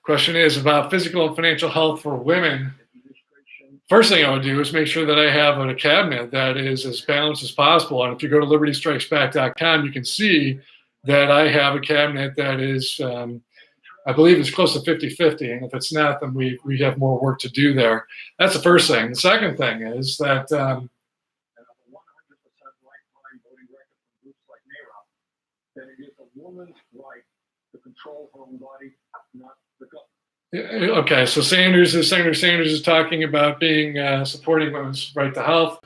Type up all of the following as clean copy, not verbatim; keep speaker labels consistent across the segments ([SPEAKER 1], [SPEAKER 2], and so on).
[SPEAKER 1] Question is about physical and financial health for women. First thing I would do is make sure that I have a cabinet that is as balanced as possible. And if you go to libertystrikesback.com, you can see that I have a cabinet that is, I believe it's close to 50-50. And if it's not, then we have more work to do there. That's the first thing. The second thing is that woman's right to control her own body, not the government. Okay, so Senator Sanders is talking about being supporting women's right to health.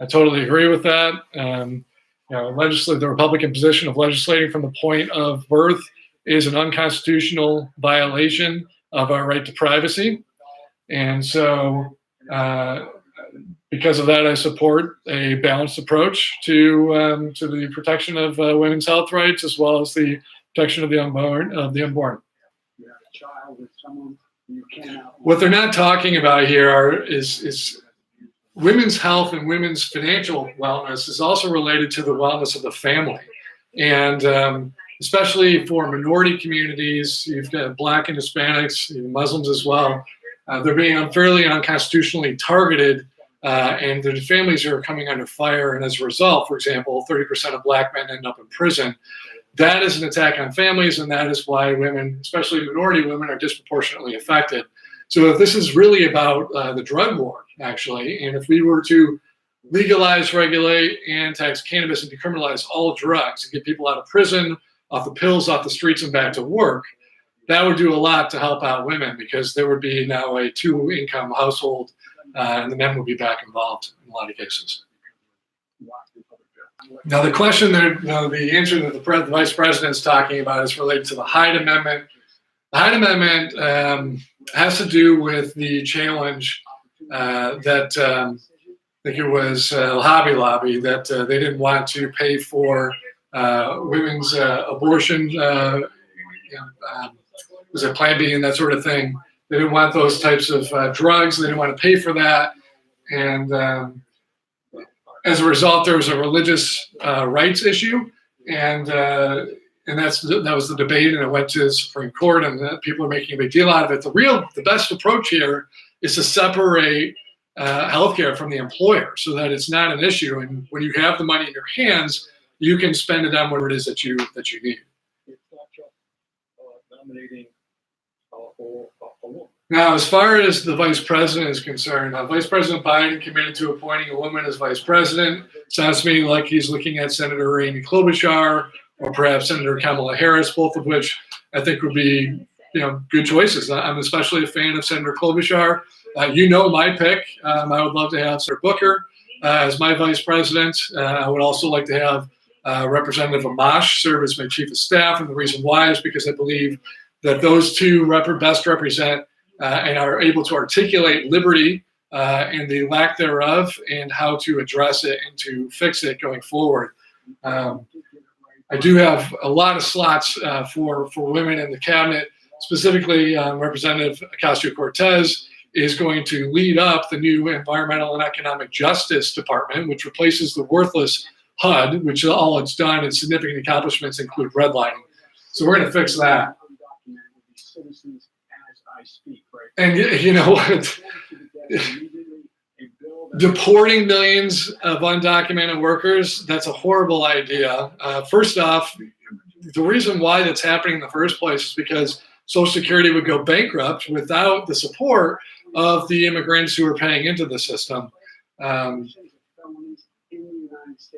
[SPEAKER 1] I totally agree with that. The Republican position of legislating from the point of birth is an unconstitutional violation of our right to privacy, and so because of that, I support a balanced approach to the protection of women's health rights as well as the protection of the unborn. What they're not talking about here is women's health and women's financial wellness is also related to the wellness of the family, and especially for minority communities, you've got Black and Hispanics, Muslims as well. They're being unfairly and unconstitutionally targeted. And the families are coming under fire. And as a result, for example, 30% of Black men end up in prison. That is an attack on families, and that is why women, especially minority women, are disproportionately affected. So this is really about the drug war, actually. And if we were to legalize, regulate, and tax cannabis and decriminalize all drugs and get people out of prison, off the pills, off the streets, and back to work, that would do a lot to help out women, because there would be now a two-income household. And the men will be back involved in a lot of cases. Now, the question that the answer that the Vice President is talking about is related to the Hyde Amendment. The Hyde Amendment has to do with the challenge that I think it was Hobby Lobby that they didn't want to pay for women's abortion. Was it Plan B and that sort of thing? They didn't want those types of drugs. They didn't want to pay for that. And as a result, there was a religious rights issue. And that was the debate, and it went to the Supreme Court, and people are making a big deal out of it. The best approach here is to separate healthcare from the employer so that it's not an issue. And when you have the money in your hands, you can spend it on whatever it is that you need. It's not just nominating Now, as far as the vice president is concerned, Vice President Biden committed to appointing a woman as vice president. Sounds to me like he's looking at Senator Amy Klobuchar or perhaps Senator Kamala Harris, both of which I think would be, good choices. I'm especially a fan of Senator Klobuchar. My pick. I would love to have Senator Booker as my vice president. I would also like to have Representative Amash serve as my chief of staff, and the reason why is because I believe that those two best represent and are able to articulate liberty and the lack thereof, and how to address it and to fix it going forward. I do have a lot of slots for women in the cabinet. Specifically, Representative Ocasio-Cortez is going to lead up the new Environmental and Economic Justice Department, which replaces the worthless HUD, which all it's done and significant accomplishments include redlining. So we're going to fix that. And you know what? Deporting millions of undocumented workers, that's a horrible idea. First off, the reason why that's happening in the first place is because Social Security would go bankrupt without the support of the immigrants who are paying into the system.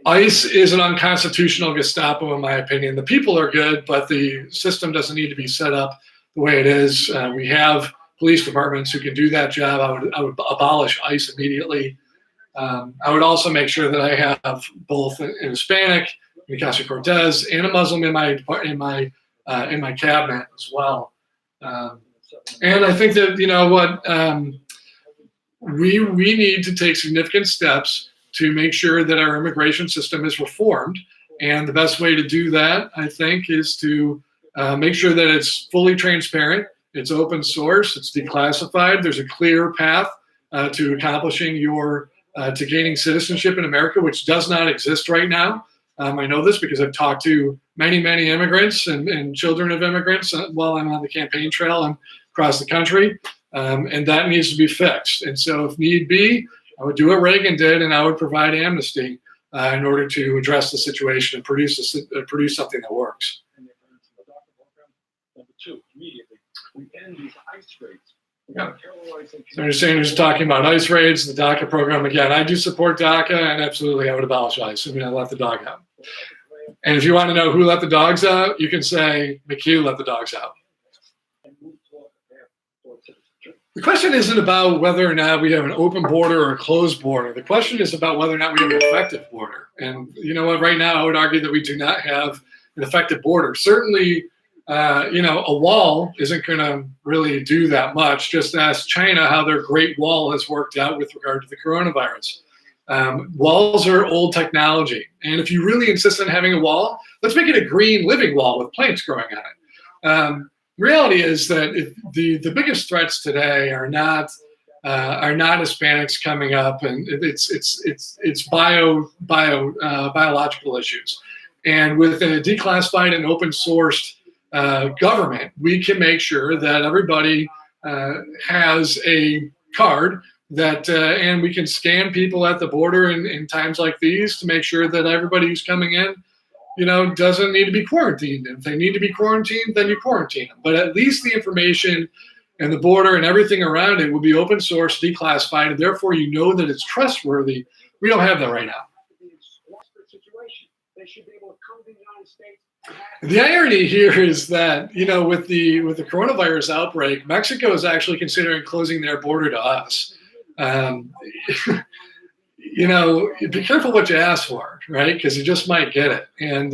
[SPEAKER 1] ICE is an unconstitutional Gestapo, in my opinion. The people are good, but the system doesn't need to be set up the way it is. We have police departments who can do that job. I would abolish ICE immediately. I would also make sure that I have both an Hispanic, Ocasio-Cortez, and a Muslim in my cabinet as well. And I think that we need to take significant steps to make sure that our immigration system is reformed. And the best way to do that, I think, is to make sure that it's fully transparent, it's open source, it's declassified. There's a clear path to accomplishing to gaining citizenship in America, which does not exist right now. I know this because I've talked to many immigrants and children of immigrants while I'm on the campaign trail, and across the country, and that needs to be fixed. And so if need be, I would do what Reagan did, and I would provide amnesty in order to address the situation and produce something that works.
[SPEAKER 2] Number two, immediately, we end these ICE raids.
[SPEAKER 1] Yeah. Senator Sanders is talking about ICE raids, the DACA program. Again, I do support DACA, and absolutely I would abolish ICE. I mean, I let the dog out. And if you want to know who let the dogs out, you can say McHugh let the dogs out. The question isn't about whether or not we have an open border or a closed border. The question is about whether or not we have an effective border. And you know what? Right now, I would argue that we do not have an effective border. Certainly, a wall isn't going to really do that much. Just ask China how their Great Wall has worked out with regard to the coronavirus. Walls are old technology. And if you really insist on having a wall, let's make it a green living wall with plants growing on it. Reality is that the biggest threats today are not Hispanics coming up, and it's biological issues. And with a declassified and open sourced government, we can make sure that everybody has a card that, and we can scan people at the border in times like these to make sure that everybody who's coming in, doesn't need to be quarantined. If they need to be quarantined, then you quarantine them. But at least the information and the border and everything around it will be open source, declassified, and therefore you know that it's trustworthy. We don't have that right now. The irony here is that, with the coronavirus outbreak, Mexico is actually considering closing their border to us. Be careful what you ask for, right? Because you just might get it. And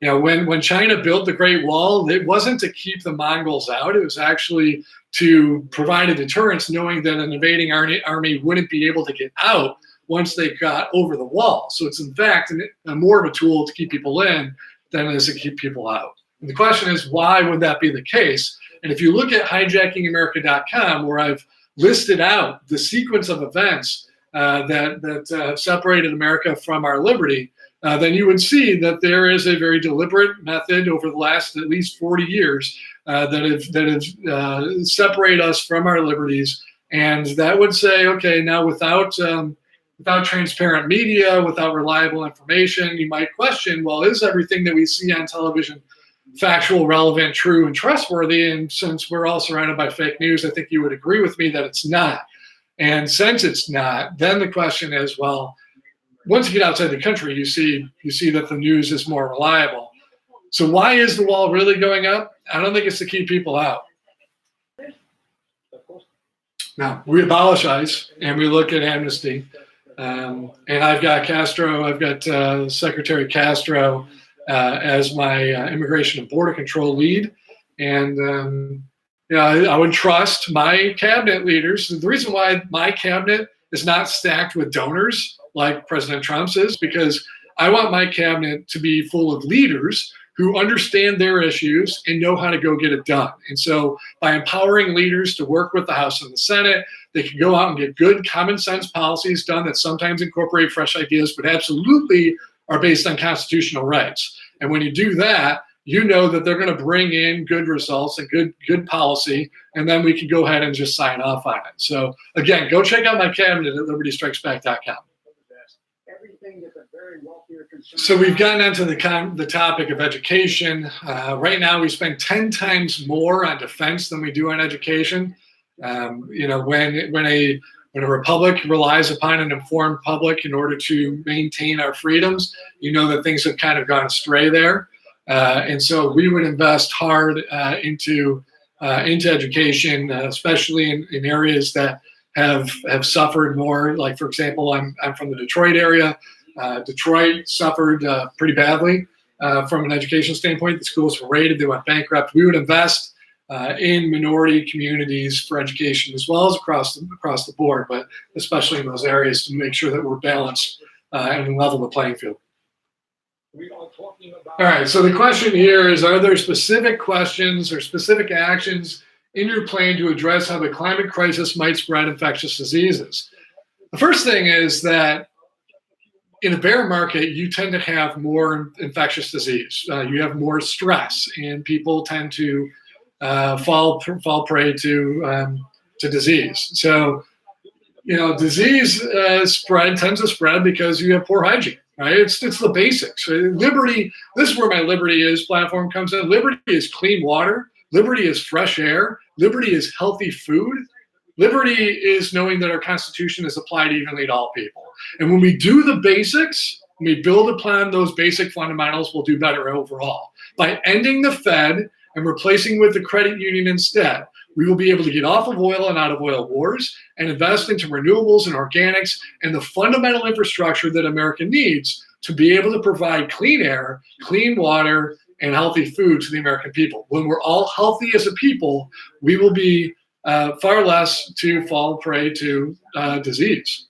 [SPEAKER 1] when China built the Great Wall, it wasn't to keep the Mongols out. It was actually to provide a deterrence, knowing that an invading army wouldn't be able to get out once they got over the wall. So it's in fact more of a tool to keep people in than it is to keep people out. And the question is, why would that be the case? And if you look at hijackingamerica.com, where I've listed out the sequence of events that separated America from our liberty, then you would see that there is a very deliberate method over the last at least 40 years that have separate us from our liberties. And that would say, okay, now without transparent media, without reliable information, you might question, well, is everything that we see on television factual, relevant, true, and trustworthy? And since we're all surrounded by fake news, I think you would agree with me that it's not. And since it's not, then the question is, well, once you get outside the country, you see that the news is more reliable. So why is the wall really going up? I don't think it's to keep people out. Now, we abolish ICE and we look at amnesty. And I've got Secretary Castro as my Immigration and Border Control lead. And I would trust my cabinet leaders. The reason why my cabinet is not stacked with donors like President Trump's is because I want my cabinet to be full of leaders who understand their issues and know how to go get it done. And so by empowering leaders to work with the House and the Senate, they can go out and get good common sense policies done that sometimes incorporate fresh ideas, but absolutely are based on constitutional rights. And when you do that, you know that they're going to bring in good results and good policy, and then we can go ahead and just sign off on it. So again, go check out my cabinet at libertystrikesback.com. So we've gotten onto the topic of education. Right now, we spend 10 times more on defense than we do on education. When a republic relies upon an informed public in order to maintain our freedoms, you know that things have kind of gone astray there. And so we would invest hard into education, especially in areas that have suffered more. Like, for example, I'm from the Detroit area. Detroit suffered pretty badly from an education standpoint. The schools were raided, they went bankrupt. We would invest in minority communities for education as well as across the board, but especially in those areas to make sure that we're balanced and level the playing field. All right, so the question here is, are there specific questions or specific actions in your plan to address how the climate crisis might spread infectious diseases? The first thing is that in a bear market, you tend to have more infectious disease. You have more stress, and people tend to fall prey to disease. So, disease tends to spread because you have poor hygiene, right? It's the basics. Liberty, this is where my Liberty Is platform comes in. Liberty is clean water. Liberty is fresh air. Liberty is healthy food. Liberty is knowing that our Constitution is applied evenly to all people. And when we do the basics, when we build upon those basic fundamentals, we'll do better overall. By ending the Fed and replacing with the credit union instead, we will be able to get off of oil and out of oil wars and invest into renewables and organics and the fundamental infrastructure that America needs to be able to provide clean air, clean water, and healthy food to the American people. When we're all healthy as a people, we will be far less to fall prey to disease.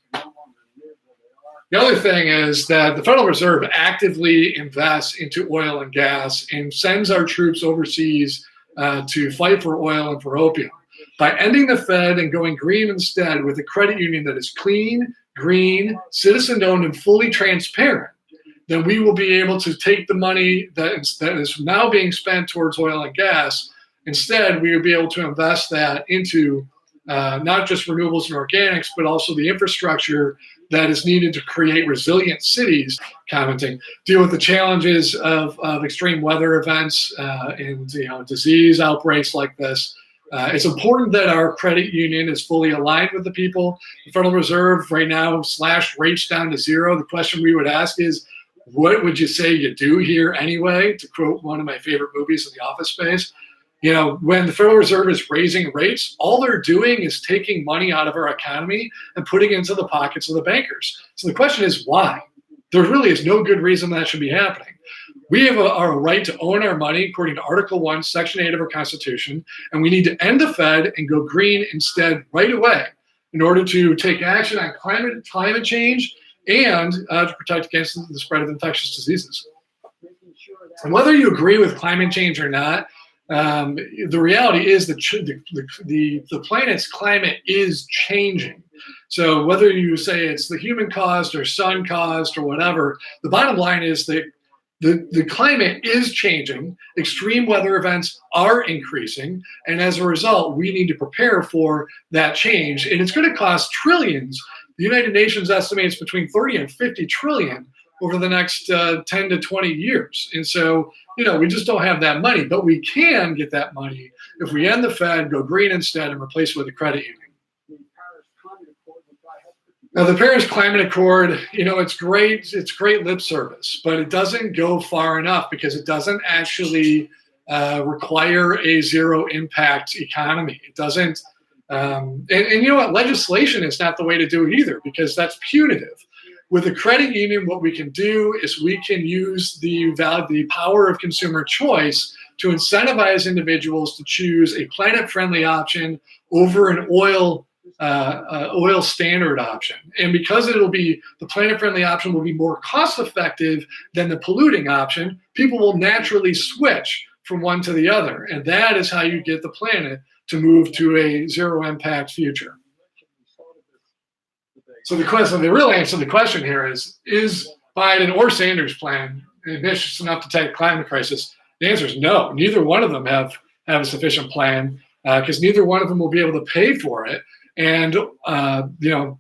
[SPEAKER 1] The other thing is that the Federal Reserve actively invests into oil and gas and sends our troops overseas to fight for oil and for opium. By ending the Fed and going green instead with a credit union that is clean, green, citizen-owned, and fully transparent, then we will be able to take the money that is now being spent towards oil and gas. Instead, we will be able to invest that into not just renewables and organics, but also the infrastructure that is needed to create resilient cities, deal with the challenges of extreme weather events and disease outbreaks like this. It's important that our credit union is fully aligned with the people. The Federal Reserve right now slashed rates down to zero. The question we would ask is, what would you say you do here anyway? To quote one of my favorite movies in the Office Space. When the Federal Reserve is raising rates, all they're doing is taking money out of our economy and putting it into the pockets of the bankers. So the question is, why? There really is no good reason that should be happening. We have our right to own our money according to Article 1, Section 8 of our Constitution, and we need to end the Fed and go green instead right away in order to take action on climate change and to protect against the spread of infectious diseases. And whether you agree with climate change or not, the reality is that the planet's climate is changing. So whether you say it's the human caused or sun caused or whatever, the bottom line is that the climate is changing. Extreme weather events are increasing. And as a result, we need to prepare for that change. And it's going to cost trillions. The United Nations estimates between 30 and 50 trillion over the next 10 to 20 years. And so, we just don't have that money, but we can get that money if we end the Fed, go green instead, and replace it with a credit union. Now, the Paris Climate Accord, it's great lip service, but it doesn't go far enough because it doesn't actually require a zero impact economy. It doesn't, and you know what, legislation is not the way to do it either, because that's punitive. With a credit union, what we can do is we can use the power of consumer choice to incentivize individuals to choose a planet-friendly option over an oil standard option. And because the planet-friendly option will be more cost-effective than the polluting option, people will naturally switch from one to the other. And that is how you get the planet to move to a zero-impact future. So the real answer to the question here is Biden or Sanders' plan ambitious enough to tackle the climate crisis? The answer is no. Neither one of them have a sufficient plan because neither one of them will be able to pay for it. And the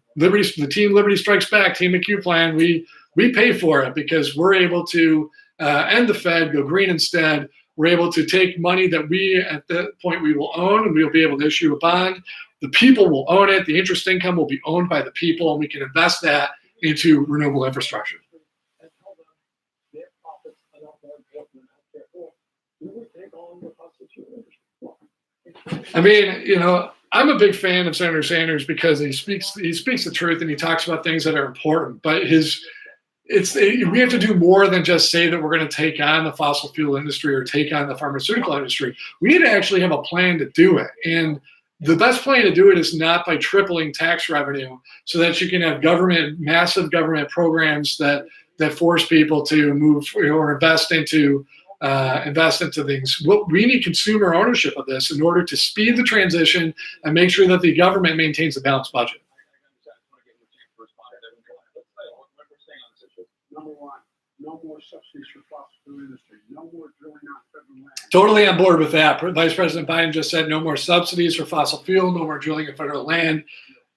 [SPEAKER 1] Team Liberty Strikes Back, Team McHugh plan, we pay for it because we're able to end the Fed, go green instead. We're able to take money that at that point we will own, and we'll be able to issue a bond. The people will own it. The interest income will be owned by the people, and we can invest that into renewable infrastructure. I mean, I'm a big fan of Senator Sanders because he speaks the truth and he talks about things that are important. But we have to do more than just say that we're going to take on the fossil fuel industry or take on the pharmaceutical industry. We need to actually have a plan to do it. And the best plan to do it is not by tripling tax revenue so that you can have massive government programs that force people to move or invest into things. We need consumer ownership of this in order to speed the transition and make sure that the government maintains a balanced budget.
[SPEAKER 2] Number one, No more subsidies for fossil fuel industry. No more drilling on federal land.
[SPEAKER 1] Totally on board with that. Vice President Biden just said no more subsidies for fossil fuel, no more drilling in federal land.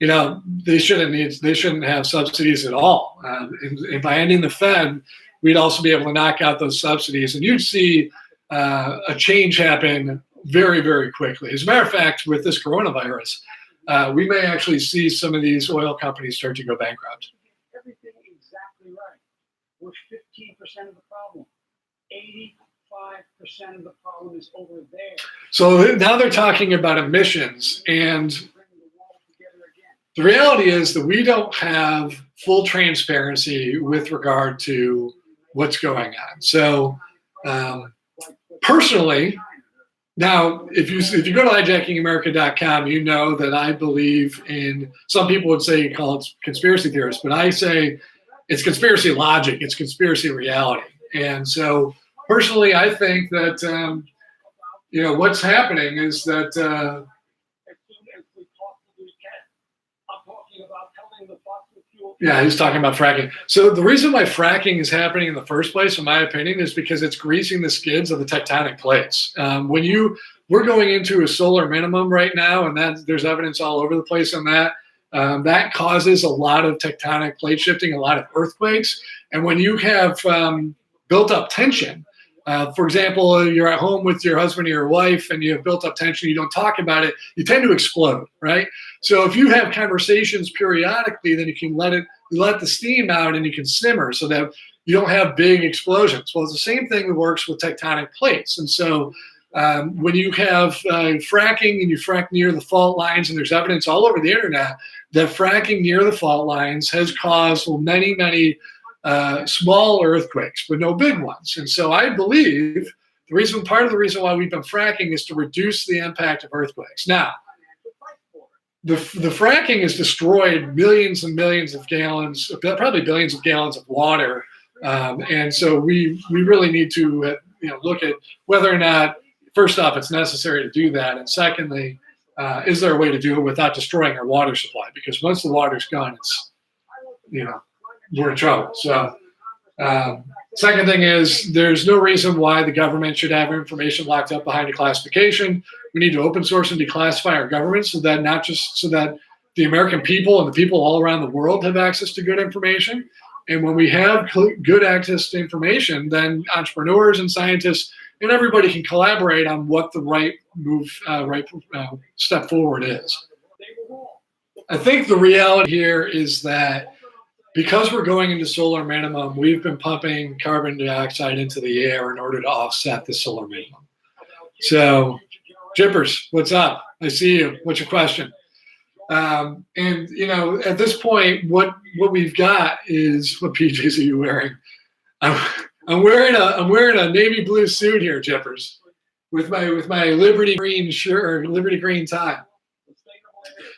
[SPEAKER 1] You know, they shouldn't have subsidies at all. And by ending the Fed, we'd also be able to knock out those subsidies, and you'd see a change happen very, very quickly. As a matter of fact, with this coronavirus, we may actually see some of these oil companies start to go bankrupt.
[SPEAKER 2] Everything exactly right. We're 15% of the problem. 85% of the problem is over there.
[SPEAKER 1] So now they're talking about emissions, and the reality is that we don't have full transparency with regard to what's going on. So personally, now if you go to hijackingamerica.com, you know that I believe in, some people would say call it conspiracy theorists, but I say it's conspiracy logic, it's conspiracy reality. And so personally, I think that what's happening is that yeah, he's talking about fracking. So the reason why fracking is happening in the first place, in my opinion, is because it's greasing the skids of the tectonic plates. We're going into a solar minimum right now, and there's evidence all over the place on that. That causes a lot of tectonic plate shifting, a lot of earthquakes. And when you have built up tension, for example, you're at home with your husband or your wife and you have built up tension, you don't talk about it, you tend to explode, right? So if you have conversations periodically, then you can let the steam out and you can simmer so that you don't have big explosions. Well, it's the same thing that works with tectonic plates. And so when you have fracking and you frack near the fault lines, and there's evidence all over the internet that fracking near the fault lines has caused many, many small earthquakes, but no big ones. And so I believe part of the reason why we've been fracking is to reduce the impact of earthquakes. Now, the fracking has destroyed millions and millions of gallons, probably billions of gallons of water. And so we really need to look at whether or not, first off, it's necessary to do that. And secondly, is there a way to do it without destroying our water supply? Because once the water's gone, it's, we're in trouble. So second thing is there's no reason why the government should have information locked up behind a classification. We need to open source and declassify our government so that the American people and the people all around the world have access to good information. And when we have good access to information, then entrepreneurs and scientists and everybody can collaborate on what the right step forward is. I think the reality here is that because we're going into solar minimum, we've been pumping carbon dioxide into the air in order to offset the solar minimum. So, Jippers, what's up? I see you. What's your question? And at this point, what we've got is, what PJs are you wearing? I'm wearing a navy blue suit here, Jippers, with my Liberty green shirt, or Liberty green tie.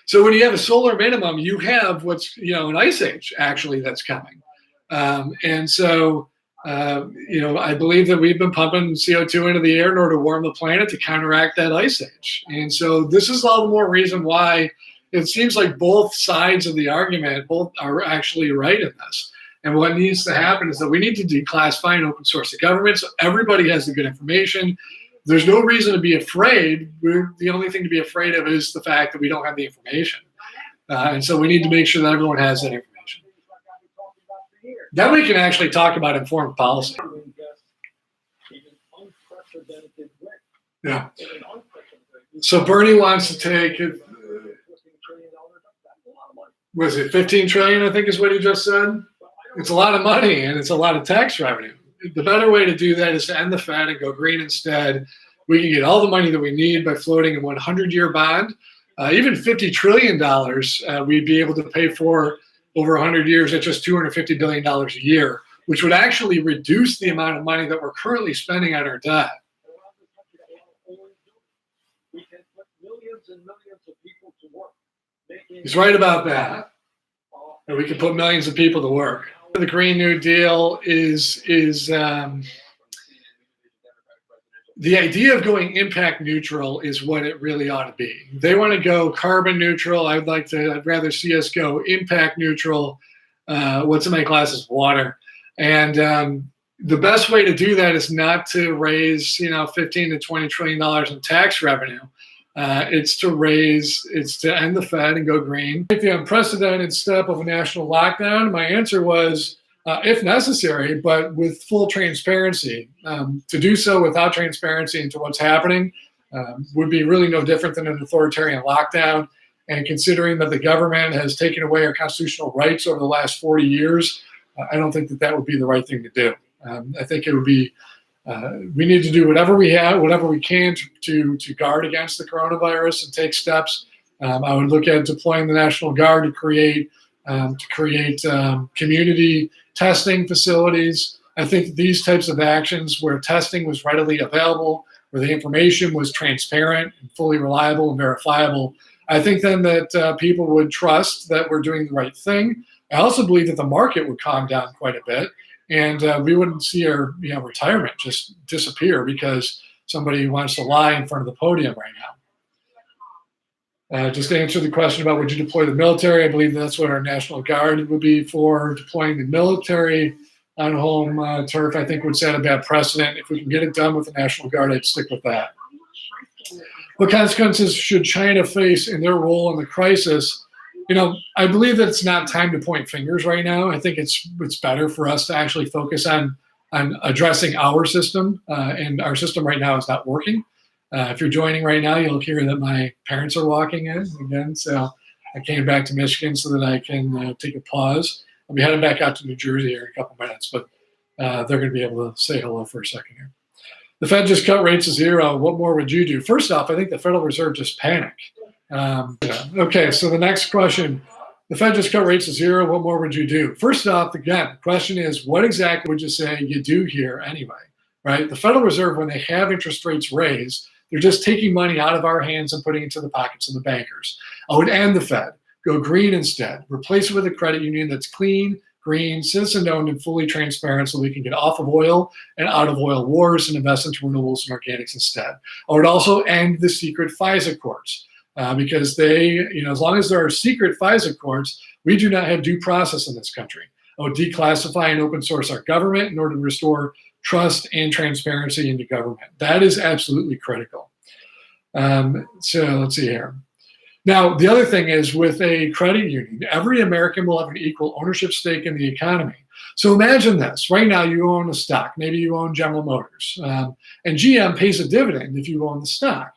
[SPEAKER 1] So when you have a solar minimum, you have what's an ice age actually that's coming, and so I believe that we've been pumping CO2 into the air in order to warm the planet to counteract that ice age. And so this is all the more reason why it seems like both sides of the argument both are actually right in this. And what needs to happen is that we need to declassify and open source the government so everybody has the good information. There's no reason to be afraid. The only thing to be afraid of is the fact that we don't have the information. And so we need to make sure that everyone has that information. Then we can actually talk about informed policy. Yeah. So Bernie wants to take, was it 15 trillion, I think is what he just said? It's a lot of money and it's a lot of tax revenue. The better way to do that is to end the Fed and go green instead. We can get all the money that we need by floating a 100-year bond. Even $50 trillion we'd be able to pay for over 100 years at just $250 billion a year, which would actually reduce the amount of money that we're currently spending on our debt.
[SPEAKER 2] We can put millions and millions of people to work.
[SPEAKER 1] He's right about that. And we can put millions of people to work. The Green New Deal is the idea of going impact neutral is what it really ought to be. They want to go carbon neutral. I'd rather see us go impact neutral. What's in my glass is water. And the best way to do that is not to raise, 15 to 20 trillion dollars in tax revenue. It's to end the Fed and go green. Take the unprecedented step of a national lockdown. My answer was, if necessary, but with full transparency. To do so without transparency into what's happening would be really no different than an authoritarian lockdown. And considering that the government has taken away our constitutional rights over the last 40 years, I don't think that would be the right thing to do. I think it would be, we need to do whatever we can to guard against the coronavirus and take steps. I would look at deploying the National Guard to create community testing facilities. I think these types of actions where testing was readily available, where the information was transparent and fully reliable and verifiable, I think then that people would trust that we're doing the right thing. I also believe that the market would calm down quite a bit, and we wouldn't see our retirement just disappear because somebody wants to lie in front of the podium right now. Just to answer the question about would you deploy the military, I believe that's what our National Guard would be for. Deploying the military on home turf, I think, would set a bad precedent. If we can get it done with the National Guard, I'd stick with that. What consequences should China face in their role in the crisis? I believe that it's not time to point fingers right now. I think it's better for us to actually focus on addressing our system, and our system right now is not working. If you're joining right now, you'll hear that my parents are walking in again. So I came back to Michigan so that I can take a pause. I'll be heading back out to New Jersey here in a couple minutes, but they're going to be able to say hello for a second here. The Fed just cut rates to zero. What more would you do? First off, I think the Federal Reserve just panicked. Okay, so the next question. The Fed just cut rates to zero. What more would you do? First off, again, the question is, what exactly would you say you do here anyway, right? The Federal Reserve, when they have interest rates raised, they're just taking money out of our hands and putting it into the pockets of the bankers. I would end the Fed. Go green instead. Replace it with a credit union that's clean, green, citizen-owned, and fully transparent so we can get off of oil and out of oil wars and invest into renewables and organics instead. I would also end the secret FISA courts because they, as long as there are secret FISA courts, we do not have due process in this country. I would declassify and open source our government in order to restore trust and transparency into government. That is absolutely critical. So let's see here. Now, the other thing is with a credit union, every American will have an equal ownership stake in the economy. So imagine this. Right now, you own a stock. Maybe you own General Motors. And GM pays a dividend if you own the stock.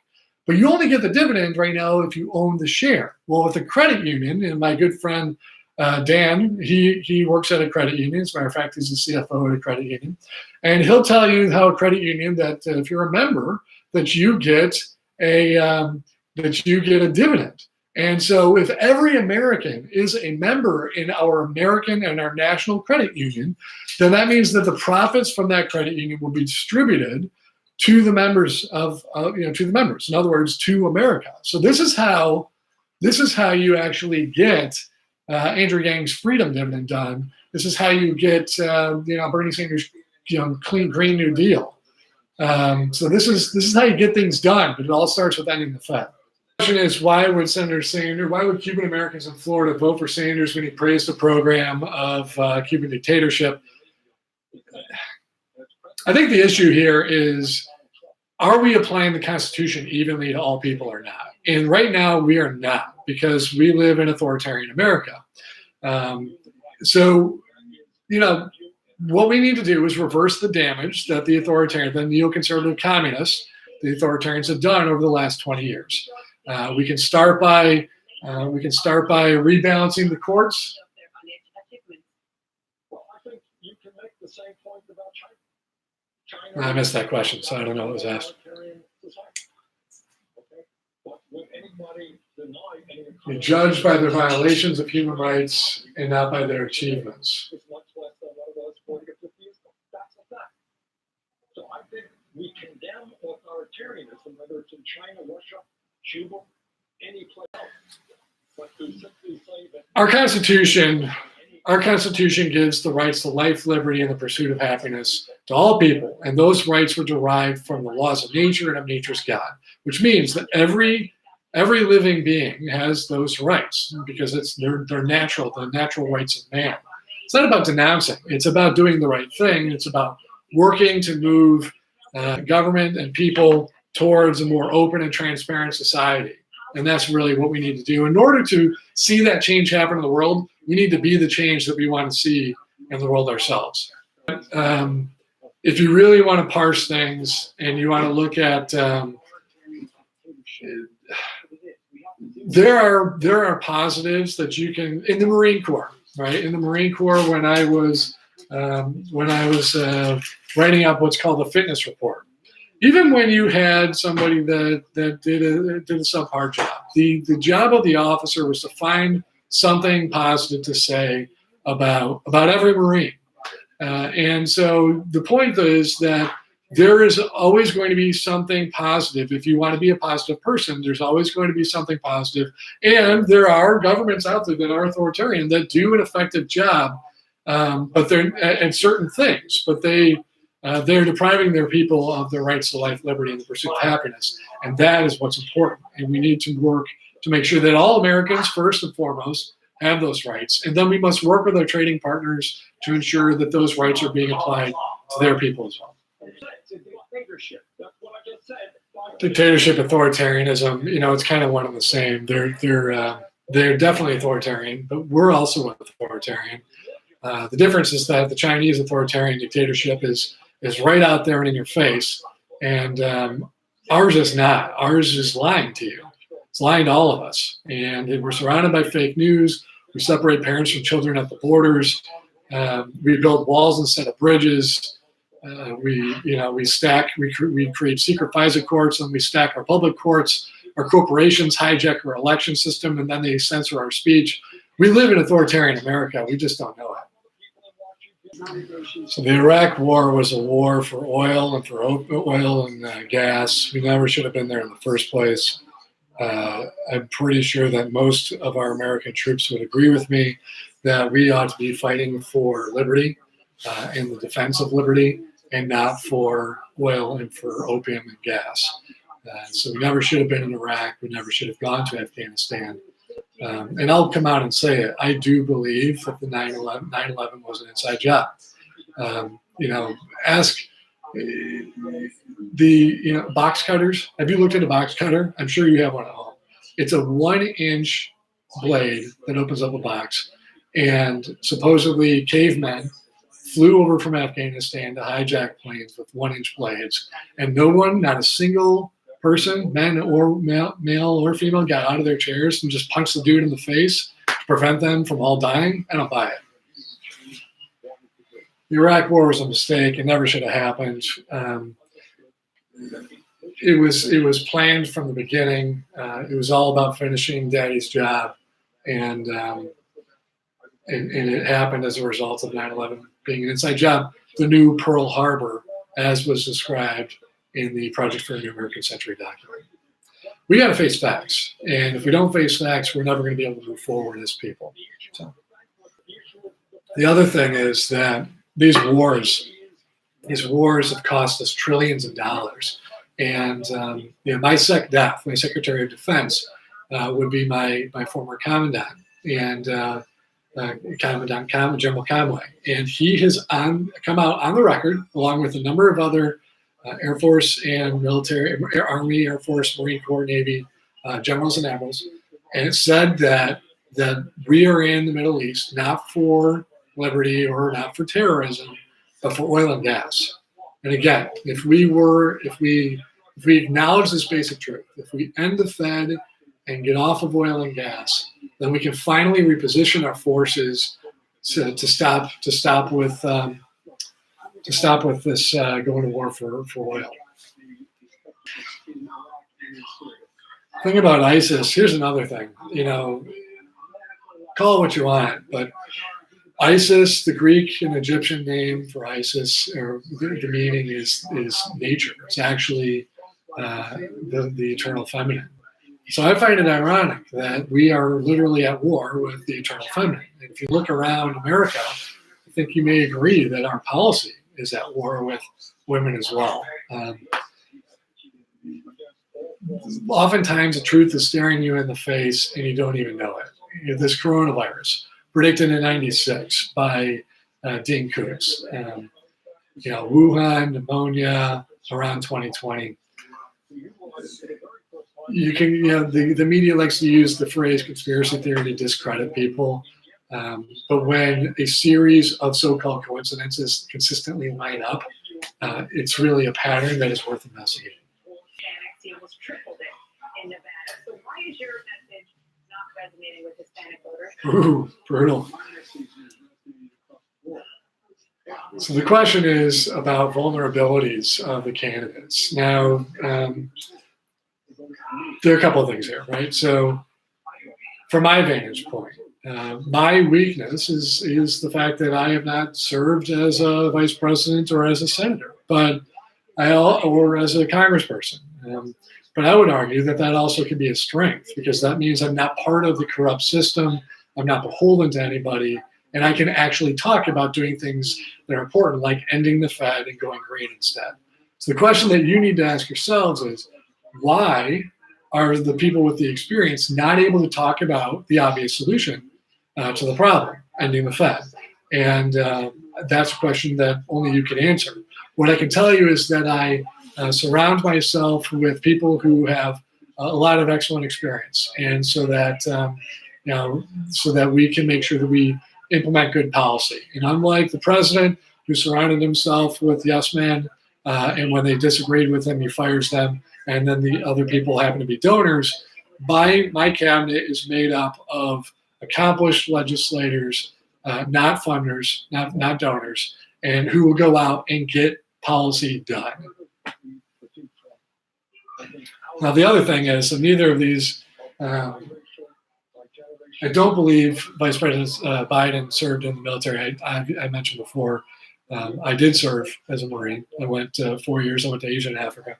[SPEAKER 1] But you only get the dividend right now if you own the share. Well, with a credit union, and my good friend Dan, he works at a credit union. As a matter of fact, he's the CFO at a credit union. And he'll tell you how a credit union that if you're a member, that you get a dividend. And so if every American is a member in our American and our national credit union, then that means that the profits from that credit union will be distributed to the members to the members. In other words, to America. So this is how you actually get Andrew Yang's freedom dividend done. This is how you get Bernie Sanders' clean Green New Deal. So this is how you get things done, but it all starts with ending the Fed. The question is, why would Cuban Americans in Florida vote for Sanders when he praised the program of Cuban dictatorship? I think the issue here is, are we applying the Constitution evenly to all people or not? And right now we are not, because we live in authoritarian America. So what we need to do is reverse the damage that the neoconservative communists, the authoritarians, have done over the last 20 years. We can start by rebalancing the courts.
[SPEAKER 2] Well, I think you can make the same point about China.
[SPEAKER 1] I missed that question, so I don't know what was asked. You're judged by their violations of human rights and not by their achievements.
[SPEAKER 2] So I think we condemn authoritarianism, whether it's in China, Russia, Cuba, any place else. But to simply say that
[SPEAKER 1] Our Constitution gives the rights to life, liberty, and the pursuit of happiness to all people, and those rights were derived from the laws of nature and of nature's God, which means that every living being has those rights because they're natural, the natural rights of man. It's not about denouncing; it's about doing the right thing. It's about working to move government and people towards a more open and transparent society. And that's really what we need to do. In order to see that change happen in the world, we need to be the change that we want to see in the world ourselves. If you really want to parse things and you want to look at, there are positives that you can in the Marine Corps, right? In the Marine Corps, when I was writing up what's called the fitness report. Even when you had somebody that did a subpar job, the job of the officer was to find something positive to say about every Marine. And so the point is that there is always going to be something positive. If you want to be a positive person, there's always going to be something positive. And there are governments out there that are authoritarian that do an effective job, but they're at certain things, but they're depriving their people of their rights to life, liberty, and the pursuit of happiness. And that is what's important. And we need to work to make sure that all Americans, first and foremost, have those rights. And then we must work with our trading partners to ensure that those rights are being applied to their people as well. Dictatorship, authoritarianism, it's kind of one and the same. They're definitely authoritarian, but we're also authoritarian. The difference is that the Chinese authoritarian dictatorship is right out there and in your face, and ours is not. Ours is lying to you. It's lying to all of us, and we're surrounded by fake news. We separate parents from children at the borders. We build walls instead of bridges. We create secret FISA courts, and we stack our public courts. Our corporations hijack our election system, and then they censor our speech. We live in authoritarian America. We just don't know it. So the Iraq War was a war for oil and gas. We never should have been there in the first place. I'm pretty sure that most of our American troops would agree with me that we ought to be fighting for liberty and the defense of liberty, and not for oil and for opium and gas. So we never should have been in Iraq. We never should have gone to Afghanistan. And I'll come out and say it. I do believe that the 9/11 was an inside job. Ask the box cutters. Have you looked at a box cutter? I'm sure you have one at home. It's a 1-inch blade that opens up a box, and supposedly cavemen flew over from Afghanistan to hijack planes with 1-inch blades, and no one, not a single person, male or female, got out of their chairs and just punched the dude in the face to prevent them from all dying. I don't buy it. The Iraq War was a mistake. It never should have happened. It was planned from the beginning. It was all about finishing Daddy's job, and it happened as a result of 9/11 being an inside job. The new Pearl Harbor, as was described in the Project for a New American Century document. We got to face facts, and if we don't face facts, we're never going to be able to move forward as people. So, the other thing is that these wars have cost us trillions of dollars. And my SecDef, my Secretary of Defense, would be my former commandant, and General Conway. And he has come out on the record, along with a number of other Air Force and military, Army, Air Force, Marine Corps, Navy generals and admirals, and it said that we are in the Middle East not for liberty or not for terrorism, but for oil and gas. And again, if we acknowledge this basic truth, if we end the Fed and get off of oil and gas, then we can finally reposition our forces to stop with this going to war for oil. Thing about ISIS, here's another thing. Call it what you want, but ISIS, the Greek and Egyptian name for ISIS, or the meaning is nature. It's actually the eternal feminine. So I find it ironic that we are literally at war with the eternal feminine. And if you look around America, I think you may agree that our policy is at war with women as well. Oftentimes the truth is staring you in the face and you don't even know it. This coronavirus, predicted in '96 by Dean Koontz. Wuhan pneumonia around 2020. You can, the media likes to use the phrase conspiracy theory to discredit people. But when a series of so-called coincidences consistently line up, it's really a pattern that is worth investigating.
[SPEAKER 3] Hispanics almost tripled it in Nevada. So why is your message not resonating with Hispanic voters?
[SPEAKER 1] Ooh, brutal. So the question is about vulnerabilities of the candidates. Now, there are a couple of things here, right? So from my vantage point, my weakness is the fact that I have not served as a vice president or as a senator, or as a congressperson. But I would argue that also can be a strength, because that means I'm not part of the corrupt system. I'm not beholden to anybody, and I can actually talk about doing things that are important, like ending the Fed and going green instead. So the question that you need to ask yourselves is, why are the people with the experience not able to talk about the obvious solution to the problem, ending the Fed? And that's a question that only you can answer. What I can tell you is that I surround myself with people who have a lot of excellent experience, and so that so that we can make sure that we implement good policy. And unlike the president, who surrounded himself with yes men, and when they disagreed with him, he fires them, and then the other people happen to be donors, my cabinet is made up of accomplished legislators, not funders, not donors, and who will go out and get policy done. Now, the other thing is that neither of these, I don't believe Vice President Biden served in the military. I mentioned before, I did serve as a Marine. I went 4 years. I went to Asia and Africa.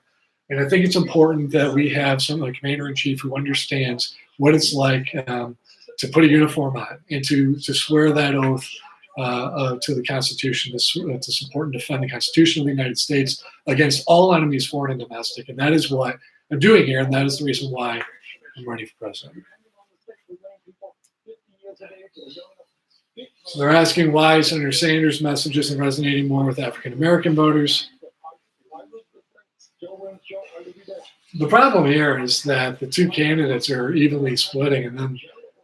[SPEAKER 1] And I think it's important that we have a commander-in-chief who understands what it's like to put a uniform on and to swear that oath to the Constitution, to support and defend the Constitution of the United States against all enemies, foreign and domestic. And that is what I'm doing here, and that is the reason why I'm running for president. So they're asking why Senator Sanders' message isn't resonating more with African-American voters. The problem here is that the two candidates are evenly splitting, and then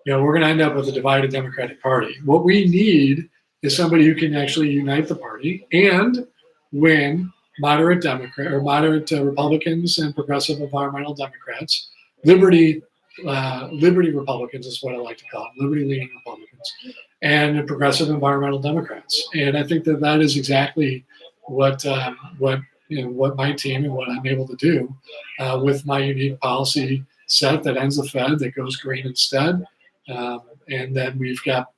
[SPEAKER 1] we're going to end up with a divided Democratic Party. What we need is somebody who can actually unite the party and win moderate Republicans and progressive environmental Democrats, liberty Republicans is what I like to call it, liberty-leaning Republicans, and progressive environmental Democrats. And I think that is exactly what my team and what I'm able to do with my unique policy set that ends the Fed, that goes green instead, and then we've got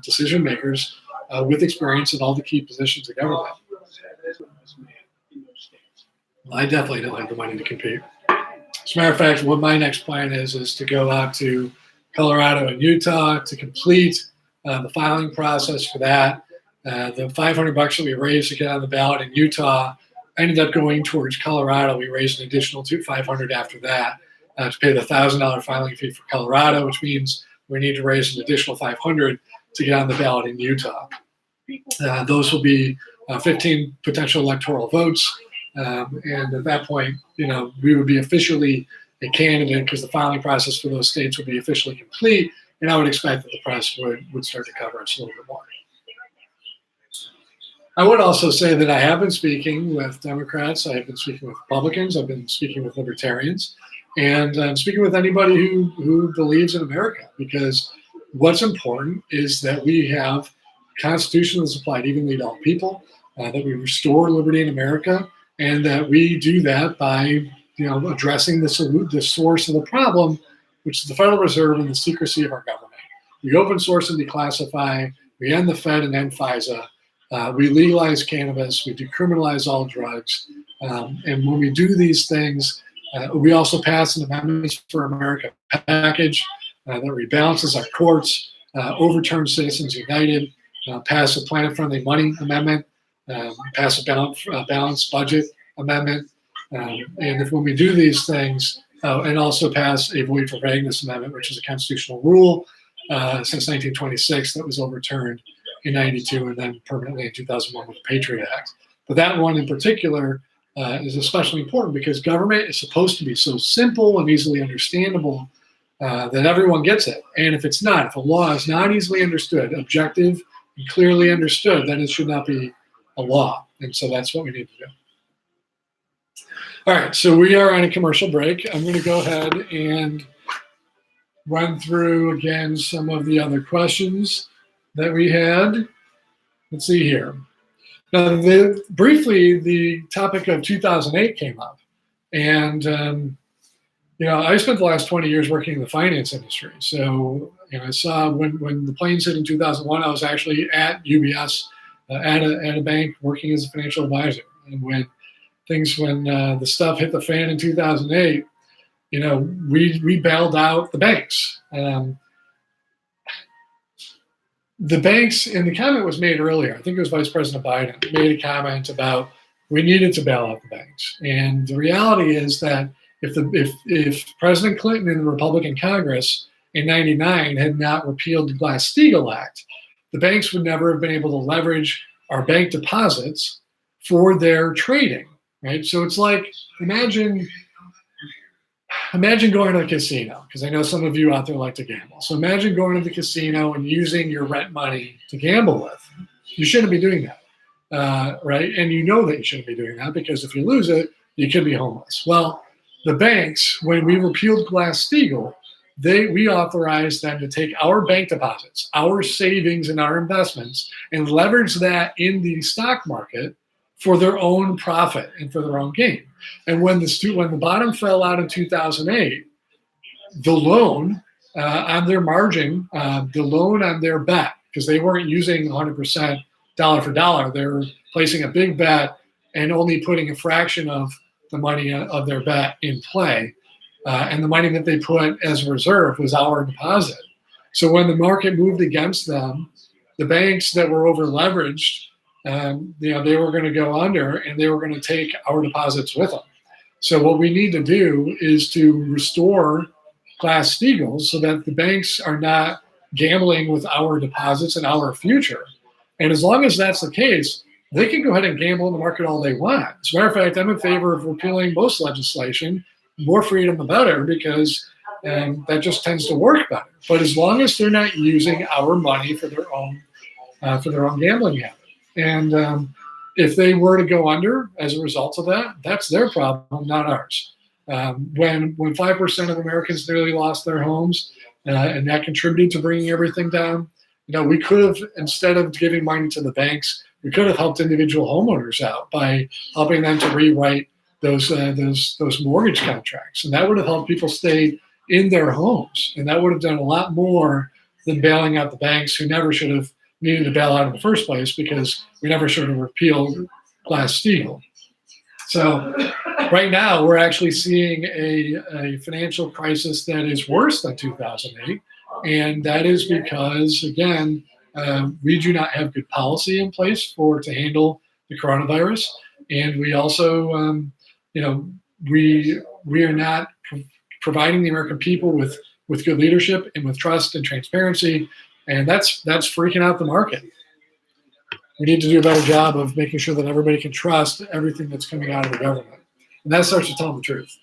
[SPEAKER 1] decision makers with experience in all the key positions of government. I definitely don't have the money to compete. As a matter of fact, what my next plan is to go out to Colorado and Utah to complete the filing process for that. The $500 that we raised to get on the ballot in Utah ended up going towards Colorado. We raised an additional $500 after that to pay the $1,000 filing fee for Colorado, which means we need to raise an additional $500 to get on the ballot in Utah. Those will be 15 potential electoral votes. And at that point, we would be officially a candidate because the filing process for those states would be officially complete. And I would expect that the press would start to cover us a little bit more. I would also say that I have been speaking with Democrats. I have been speaking with Republicans. I've been speaking with Libertarians. And I'm speaking with anybody who believes in America, because what's important is that we have a Constitution that's applied evenly to all people, that we restore liberty in America, and that we do that by addressing the source of the problem, which is the Federal Reserve and the secrecy of our government. We open source and declassify, we end the Fed and end FISA, we legalize cannabis, we decriminalize all drugs, and when we do these things, we also pass an Amendments for America package that rebalances our courts, overturns Citizens United, pass a planet-friendly money amendment, pass a balanced budget amendment, and when we do these things, and also pass a void for vagueness amendment, which is a constitutional rule since 1926 that was overturned in 92 and then permanently in 2001 with the Patriot Act. But that one in particular is especially important because government is supposed to be so simple and easily understandable that everyone gets it. And if it's not, if a law is not easily understood, objective and clearly understood, then it should not be a law. And so that's what we need to do. All right, so we are on a commercial break. I'm going to go ahead and run through again some of the other questions that we had. Let's see here. Now, briefly, the topic of 2008 came up. And, I spent the last 20 years working in the finance industry. So, I saw when the planes hit in 2001, I was actually at UBS, at a bank working as a financial advisor. And when the stuff hit the fan in 2008, we bailed out the banks. The banks, and the comment was made earlier, I think it was Vice President Biden, made a comment about we needed to bail out the banks. And the reality is that if President Clinton and the Republican Congress in '99 had not repealed the Glass-Steagall Act, the banks would never have been able to leverage our bank deposits for their trading, right? So it's like, imagine going to a casino, because I know some of you out there like to gamble. So imagine going to the casino and using your rent money to gamble with. You shouldn't be doing that, right? And you know that you shouldn't be doing that because if you lose it, you could be homeless. Well, the banks, when we repealed Glass-Steagall, we authorized them to take our bank deposits, our savings and our investments, and leverage that in the stock market for their own profit and for their own gain. And when the bottom fell out in 2008, the loan on their margin, the loan on their bet, because they weren't using 100% dollar for dollar, they were placing a big bet and only putting a fraction of the money of their bet in play. And the money that they put as a reserve was our deposit. So when the market moved against them, the banks that were over leveraged, they were going to go under and they were going to take our deposits with them. So what we need to do is to restore Glass-Steagall so that the banks are not gambling with our deposits and our future. And as long as that's the case, they can go ahead and gamble in the market all they want. As a matter of fact, I'm in favor of repealing most legislation. More freedom, the better, because that just tends to work better. But as long as they're not using our money for their own gambling habit, and if they were to go under as a result of that, that's their problem, not ours. When 5% of Americans nearly lost their homes, and that contributed to bringing everything down, we could have, instead of giving money to the banks, we could have helped individual homeowners out by helping them to rewrite those mortgage contracts, and that would have helped people stay in their homes, and that would have done a lot more than bailing out the banks, who never should have needed to bail out in the first place because we never should have repealed Glass-Steagall. So right now we're actually seeing a financial crisis that is worse than 2008, and that is because, again, we do not have good policy in place to handle the coronavirus, and we also we are not providing the American people with good leadership and with trust and transparency, and that's freaking out the market. We need to do a better job of making sure that everybody can trust everything that's coming out of the government, and that starts to tell them the truth.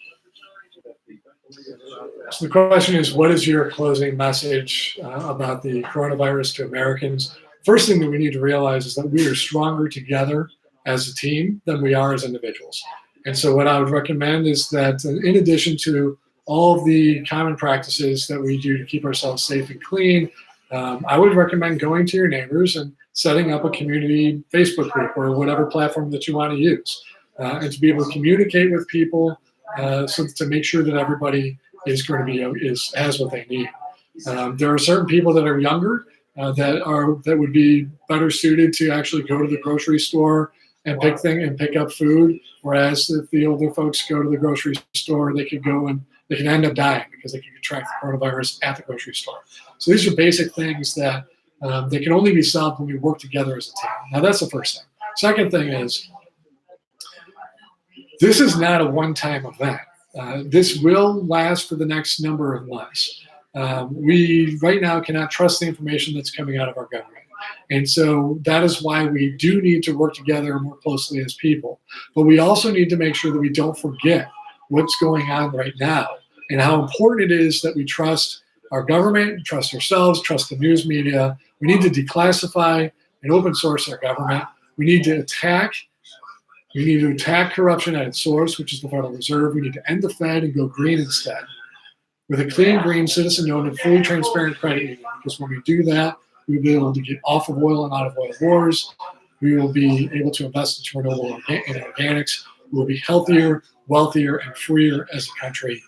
[SPEAKER 1] So the question is, what is your closing message about the coronavirus to Americans? First thing that we need to realize is that we are stronger together as a team than we are as individuals. And so what I would recommend is that in addition to all of the common practices that we do to keep ourselves safe and clean, I would recommend going to your neighbors and setting up a community Facebook group or whatever platform that you want to use, and to be able to communicate with people, so to make sure that everybody is going to be has what they need. There are certain people that are younger that would be better suited to actually go to the grocery store and pick up food, whereas if the older folks go to the grocery store, they could go and they can end up dying because they can contract the coronavirus at the grocery store. So these are basic things that they can only be solved when we work together as a team. Now that's the first thing. Second thing is, this is not a one-time event. This will last for the next number of months. We right now cannot trust the information that's coming out of our government. And so that is why we do need to work together more closely as people. But we also need to make sure that we don't forget what's going on right now and how important it is that we trust our government, trust ourselves, trust the news media. We need to declassify and open source our government. We need to attack corruption at its source, which is the Federal Reserve. We need to end the Fed and go green instead, with a clean, green, citizen-owned, and fully transparent credit union. Because when we do that, we will be able to get off of oil and out of oil wars. We will be able to invest into renewable and organics. We will be healthier, wealthier, and freer as a country.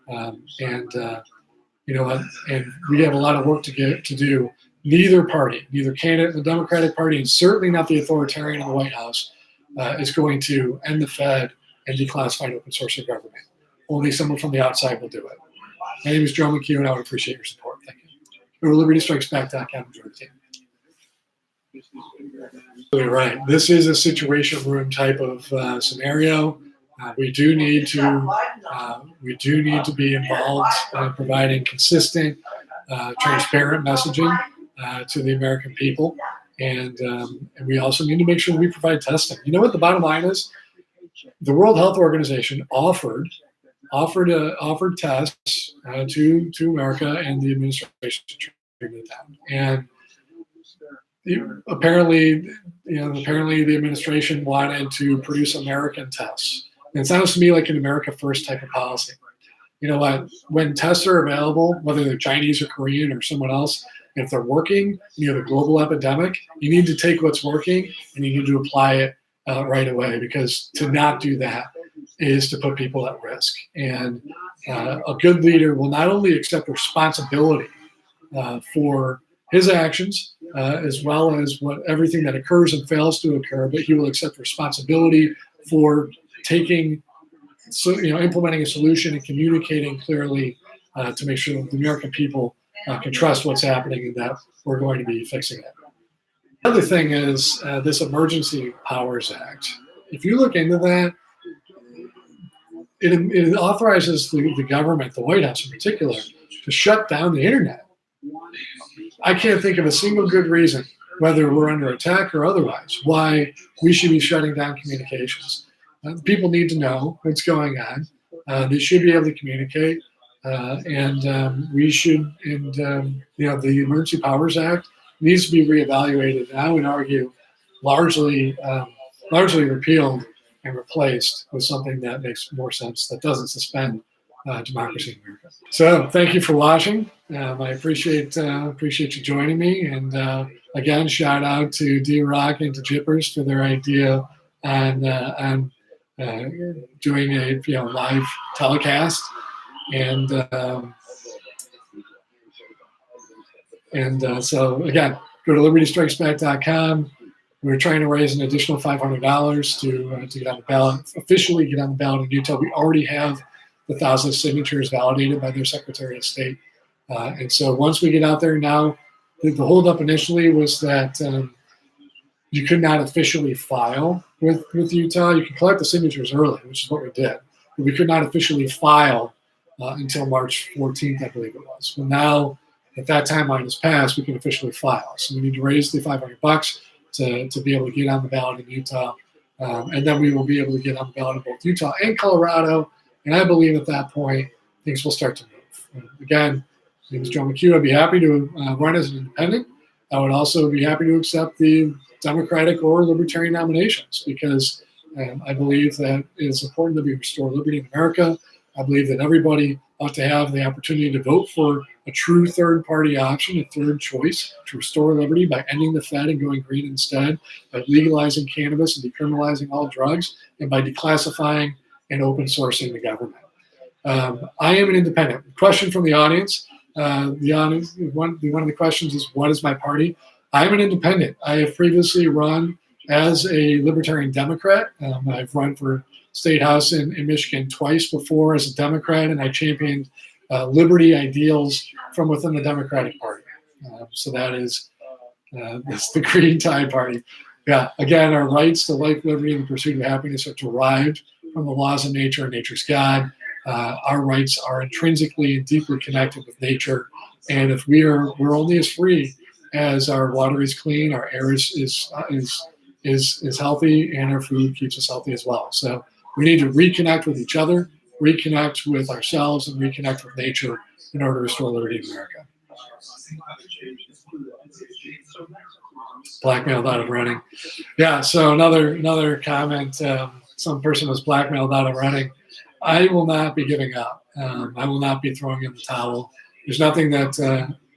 [SPEAKER 1] You know what? And we have a lot of work to do. Neither party, neither candidate in the Democratic Party, and certainly not the authoritarian in the White House, is going to end the Fed and declassify and open source our government. Only someone from the outside will do it. My name is Joe McHugh, and I would appreciate your support. Thank you. Go to libertystrikesback.com and join the team. You're right. This is a situation room type of scenario. We do need to be involved in providing consistent, transparent messaging to the American people, and we also need to make sure that we provide testing. You know what the bottom line is? The World Health Organization offered tests to America and the administration to bring it down. And apparently the administration wanted to produce American tests. And it sounds to me like an America First type of policy. You know what? When tests are available, whether they're Chinese or Korean or someone else, if they're working, you have a global epidemic, you need to take what's working and you need to apply it right away, because to not do that is to put people at risk. And a good leader will not only accept responsibility for his actions, as well as everything that occurs and fails to occur, but he will accept responsibility for implementing a solution and communicating clearly to make sure that the American people can trust what's happening and that we're going to be fixing it. The other thing is this Emergency Powers Act. If you look into that, it authorizes the government, the White House in particular, to shut down the internet. I can't think of a single good reason, whether we're under attack or otherwise, why we should be shutting down communications. People need to know what's going on. They should be able to communicate, we should. The Emergency Powers Act needs to be reevaluated. And I would argue, largely repealed and replaced with something that makes more sense, that doesn't suspend democracy in America. So, thank you for watching. I appreciate you joining me, and again, shout out to D-Rock and to Jippers for their idea on doing a live telecast, and so again, go to libertystrikesback.com. We're trying to raise an additional $500 to get on the ballot, officially get on the ballot in Utah. We already have the 1,000 signatures validated by their Secretary of State, and so once we get out there now, the holdup initially was that you could not officially file with Utah. You could collect the signatures early, which is what we did, but we could not officially file until March 14th, I believe it was. Well, now that timeline has passed, we can officially file. So we need to raise the $500 to be able to get on the ballot in Utah, and then we will be able to get on the ballot in both Utah and Colorado. And I believe at that point things will start to move. Again, my name is Joe McHugh. I'd be happy to run as an independent. I would also be happy to accept the Democratic or Libertarian nominations, because I believe that it is important that we restore liberty in America. I believe that everybody ought to have the opportunity to vote for a true third-party option, a third choice to restore liberty by ending the Fed and going green instead, by legalizing cannabis and decriminalizing all drugs, and by declassifying and open sourcing the government. I am an independent. Question from the audience. One of the questions is, what is my party? I'm an independent. I have previously run as a Libertarian Democrat. I've run for State House in Michigan twice before as a Democrat, and I championed liberty ideals from within the Democratic Party. So that's the Green Tide Party. Yeah, again, our rights to life, liberty, and the pursuit of happiness are derived from the laws of nature and nature's God. Our rights are intrinsically and deeply connected with nature, and if we're only as free as our water is clean, our air is healthy, and our food keeps us healthy as well. So we need to reconnect with each other, reconnect with ourselves, and reconnect with nature in order to restore liberty in America. Blackmailed out of running. Yeah, so another comment. Some person was blackmailed out of running. I will not be giving up. I will not be throwing in the towel. There's nothing that,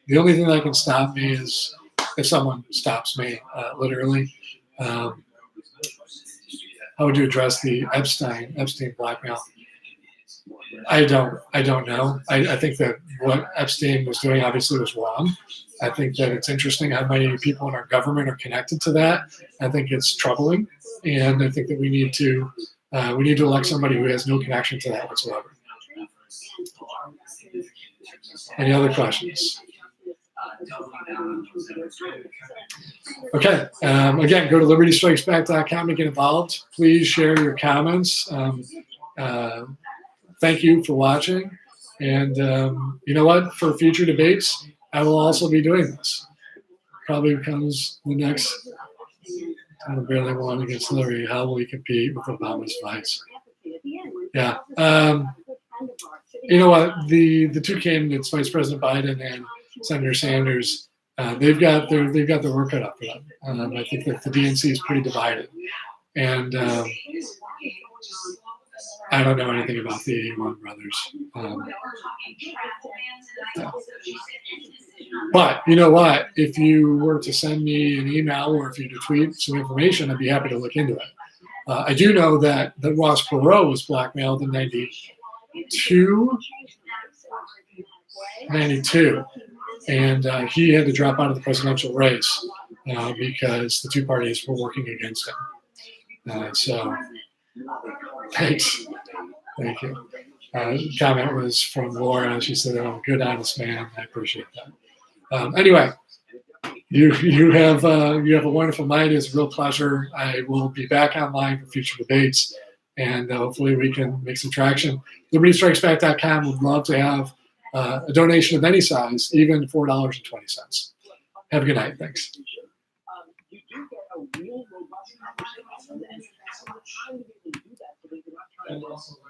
[SPEAKER 1] the only thing that can stop me is if someone stops me, literally. How would you address the Epstein blackmail? I don't know. I think that what Epstein was doing obviously was wrong. I think that it's interesting how many people in our government are connected to that. I think it's troubling, and I think that we need to elect somebody who has no connection to that whatsoever. Any other questions? Okay. Again, go to libertystrikesback.com to get involved. Please share your comments. Thank you for watching. And you know what? For future debates, I will also be doing this. Probably becomes the next. I barely won against Hillary. How will we compete with Obama's vice? Yeah. You know what? The two candidates, Vice President Biden and Senator Sanders, they've got their work cut out for them. I think that the DNC is pretty divided, and I don't know anything about the 81 brothers. Yeah. But you know what? If you were to send me an email or if you were to tweet some information, I'd be happy to look into it. I do know that Ross Perot was blackmailed in 92, and he had to drop out of the presidential race because the two parties were working against him. So, thanks. Thank you. Comment was from Laura. She said, "Oh, good, honest man." I appreciate that. Anyway, you have a wonderful night. It's a real pleasure. I will be back online for future debates, and hopefully we can make some traction. LibertyStrikesBack.com would love to have a donation of any size, even $4.20. Have a good night. Thanks.